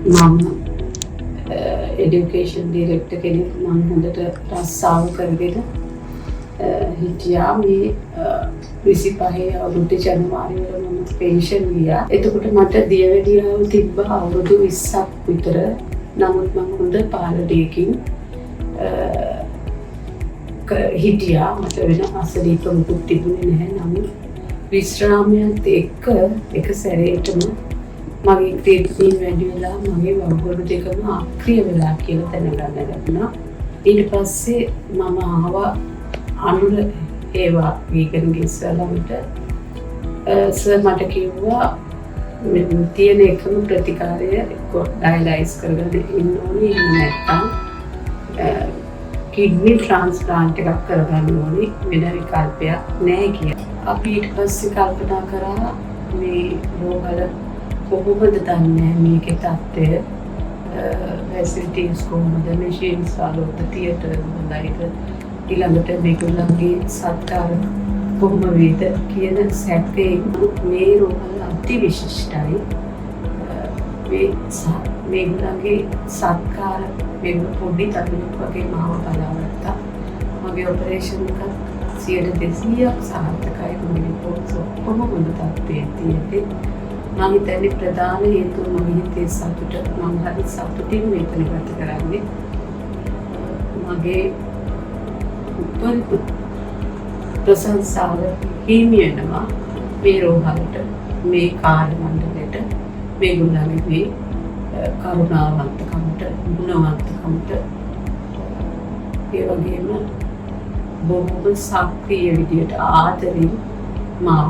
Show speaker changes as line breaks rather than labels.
මම education director කෙනෙක් මම හොඳට රස්සාව කරගෙන හිටියා. මේ 25 අවුරුදු ජනවාරි වල මම පෙන්ෂන් ගියා. එතකොට මට දියවැඩියාව තිබ්බා අවුරුදු 20ක් විතර. නමුත් මම හොඳ පාලනයකින් හිටියා. මට වෙන අසනීප මුකුත් තිබුණේ නැහැ. නමුත් විශ්‍රාමයත් එක්ක එක සැරේටම මගේ ක්‍රීඩින් වැඩි වෙලා මගේ වගුරු දෙකම අක්‍රිය වෙලා කියලා දැනගන්න ලැබුණා. ඊට පස්සේ මම ආවා අනුර ඒවා වීගන්ගේ ඉස්සරහට. සර් මට කිව්වා තියෙන එකම ප්‍රතිකාරය ඩයලයිස් කරගෙන ඉන්න ඕනේ. එහෙම නැත්නම් කිඩ්නි ට්‍රාන්ස්ප්ලාන්ට් එකක් කරගන්න ඕනේ. වෙන විකල්පයක් නැහැ කියලා. අපි ඊට පස්සේ කල්පනා කරා මේ රෝගවල කොහොමද දන්නේ මේකේ තත්ත්වය, ෆැසිලිටිස් කොහොමද, මැෂින්ස් වලට තියටර් හොඳයිද, ඊළඟට මේගොල්ලන්ගේ සත්කාර කොහොම වේද කියන සැකයෙන් මේ රෝගවල අති විශිෂ්ටයි. මේගොල්ලන්ගේ සත්කාර මේගොල්ලෝ පොඩි තරුණෙක් වගේ මාව බලාගත්තා. මගේ ඔපරේෂන් එකත් 200% සාර්ථකයි. මගේ රිපෝට්ස් ඔක්කොම හොඳ තත්ත්වයේ තියෙන්නේ. මම හිතන්නේ ප්‍රධාන හේතුව මගේ හිතේ සතුට. මම හරි සතුටින් මේක නිරත කරන්නේ. මගේ උපරිම ප්‍රශංසාව හිමි වෙනවා මේ රෝහලට, මේ කාර්ය මණ්ඩලයට, මේගොල්ලන්ගේ මේ කරුණාවන්තකමට, ගුණවන්තකමට, ඒ වගේම බොහොම සක්‍රීය විදියට ආදරෙන් මාව